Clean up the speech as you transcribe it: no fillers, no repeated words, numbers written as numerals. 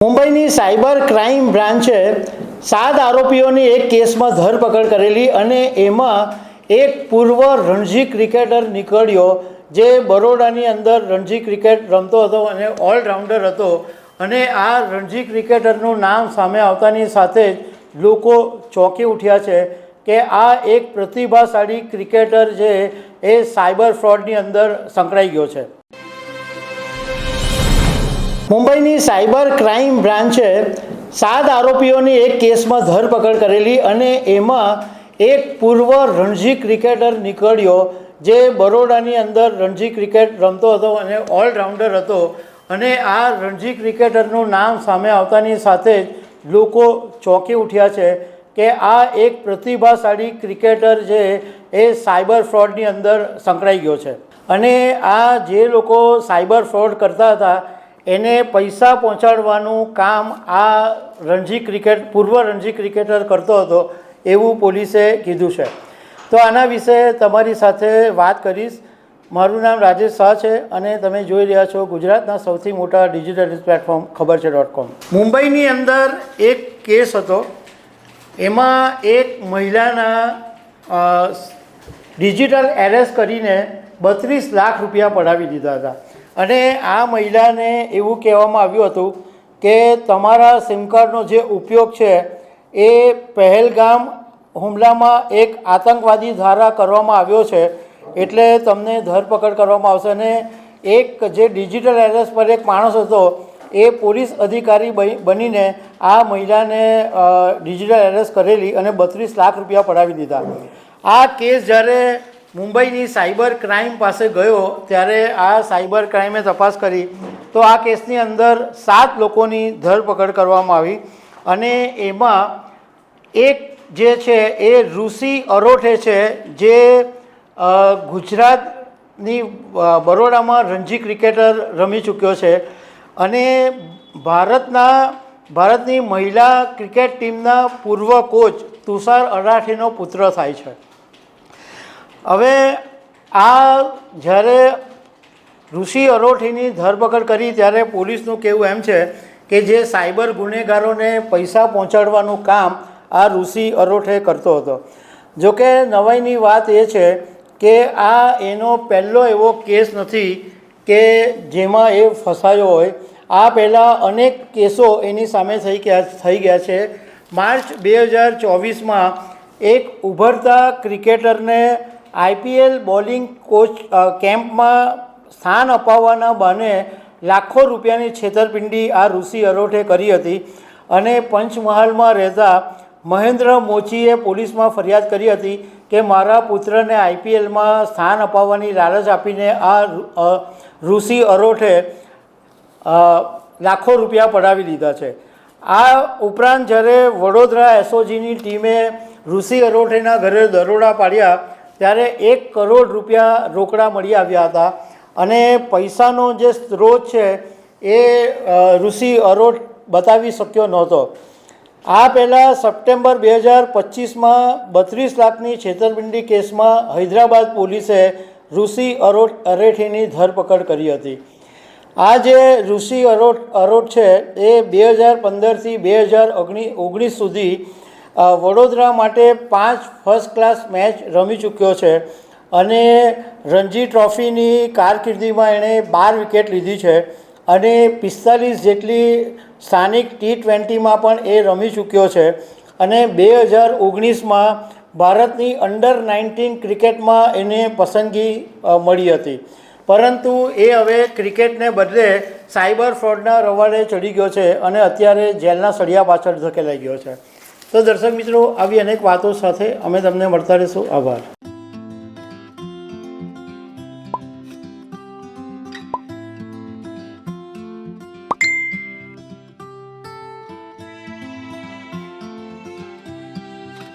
મુંબઈની cyber crime બ્રાન્ચે 7 આરોપીઓની એક કેસમાં ધરપકડ કરેલી અને એમાં એક પૂર્વ રણજી ક્રિકેટર નીકળ્યો જે બરોડાની અંદર રણજી ક્રિકેટ રમતો હતો અને ઓલરાઉન્ડર હતો અને આ રણજી ક્રિકેટરનું નામ સામે આવતાની સાથે જ લોકો ચોંકી ઉઠ્યા છે કે આ એક પ્રતિભાશાળી ક્રિકેટર જે એ સાયબર ફ્રોડની અંદર સંકળાઈ ગયો છે। મુંબઈની સાયબર ક્રાઇમ બ્રાન્ચે 7 આરોપીઓની એક કેસમાં ધરપકડ કરેલી અને એમાં એક પૂર્વ રણજી ક્રિકેટર નીકળ્યો જે બરોડાની અંદર રણજી ક્રિકેટ રમતો હતો અને ઓલરાઉન્ડર હતો અને આ રણજી ક્રિકેટરનું નામ સામે આવતાની સાથે જ લોકો ચોંકી ઉઠ્યા છે કે આ એક પ્રતિભાશાળી ક્રિકેટર જે એ સાયબર ફ્રોડની અંદર સંકળાઈ ગયો છે અને આ જે લોકો સાયબર ફ્રોડ કરતા હતા એને પૈસા પહોંચાડવાનું કામ આ પૂર્વ રણજી ક્રિકેટર કરતો હતો એવું પોલીસે કીધું છે। તો આના વિશે તમારી સાથે વાત કરીશ। મારું નામ રાજેશ શાહ છે અને તમે જોઈ રહ્યા છો ગુજરાતના સૌથી મોટા ડિજિટલ પ્લેટફોર્મ ખબરછે.com। મુંબઈની અંદર એક કેસ હતો, એમાં એક મહિલાના ડિજિટલ એરેસ્ટ કરીને 32 લાખ રૂપિયા પડાવી દીધા હતા અને આ મહિલાને એવું કહેવામાં આવ્યું હતું કે તમારા સિમ કાર્ડનો જે ઉપયોગ છે એ પહેલગામ હુમલામાં એક આતંકવાદી દ્વારા કરવામાં આવ્યો છે એટલે તમને ધરપકડ કરવામાં આવશે અને એક જે ડિજિટલ એરેસ્ટ પર એક માણસ હતો એ પોલીસ અધિકારી બનીને આ મહિલાને ડિજિટલ એરેસ્ટ કરેલી અને 32 લાખ રૂપિયા પડાવી દીધા। આ કેસ જ્યારે મુંબઈની સાયબર ક્રાઇમ પાસે ગયો ત્યારે આ સાયબર ક્રાઇમે તપાસ કરી તો આ કેસની અંદર 7 લોકોની ધરપકડ કરવામાં આવી અને એમાં એક જે છે એ ઋષિ અરોઠે છે જે ગુજરાતની બરોડામાં રણજી ક્રિકેટર રમી ચૂક્યો છે અને ભારતની મહિલા ક્રિકેટ ટીમના પૂર્વ કોચ તુષાર અરાઠીનો પુત્ર થાય છે। હવે આ જ્યારે ઋષિ અરોઠીની ધરપકડ કરી ત્યારે પોલીસનું કહેવું એમ છે કે જે સાયબર ગુનેગારોને પૈસા પહોંચાડવાનું કામ આ ઋષિ અરોઠે કરતો હતો। જોકે નવાઈની વાત એ છે કે આ એનો પહેલો એવો કેસ નથી કે જેમાં એ ફસાયો હોય। આ પહેલાં અનેક કેસો એની સામે થઈ ગયા છે। માર્ચ 2024માં એક ઉભરતા ક્રિકેટરને IPL બોલિંગ કોચ કેમ્પમાં સ્થાન અપાવવાના બહાને લાખો રૂપિયાની છેતરપિંડી આ ઋષિ અરોઠે કરી હતી અને પંચમહાલમાં રહેતા મહેન્દ્ર મોચીએ પોલીસમાં ફરિયાદ કરી હતી કે મારા પુત્રને IPLમાં સ્થાન અપાવવાની લાલચ આપીને આ ઋષિ અરોઠે લાખો રૂપિયા પડાવી લીધા છે। આ ઉપરાંત જ્યારે વડોદરા SOGની ટીમે ઋષિ અરોઠેના ઘરે દરોડા પાડ્યા ત્યારે 1 કરોડ રૂપિયા રોકડા મળી આવ્યા હતા અને પૈસાનો જે સ્ત્રોત છે એ ઋષિ અરોઠ બતાવી શક્યો નહોતો। આ પહેલાં સપ્ટેમ્બર 2025માં 32 લાખની છેતરપિંડી કેસમાં હૈદરાબાદ પોલીસે ઋષિ અરોઠીની ધરપકડ કરી હતી। આ જે ઋષિ અરોઠ છે એ 2015થી 2019 સુધી વડોદરા માટે 5 ફર્સ્ટ ક્લાસ મેચ રમી ચૂક્યો છે અને રણજી ટ્રોફીની કારકિર્દીમાં એણે 12 વિકેટ લીધી છે અને 45 જેટલી સ્થાનિક T20માં પણ એ રમી ચૂક્યો છે અને 2019માં ભારતની અંડર-19 ક્રિકેટમાં એને પસંદગી મળી હતી, પરંતુ એ હવે ક્રિકેટને બદલે સાયબર ફ્રોડના રવાડે ચડી ગયો છે અને અત્યારે જેલના સળિયા પાછળ ધકેલાઈ ગયો છે। તો દર્શક મિત્રો, આવી અનેક વાતો સાથે અમે તમને મળતા રહીશું। આભાર।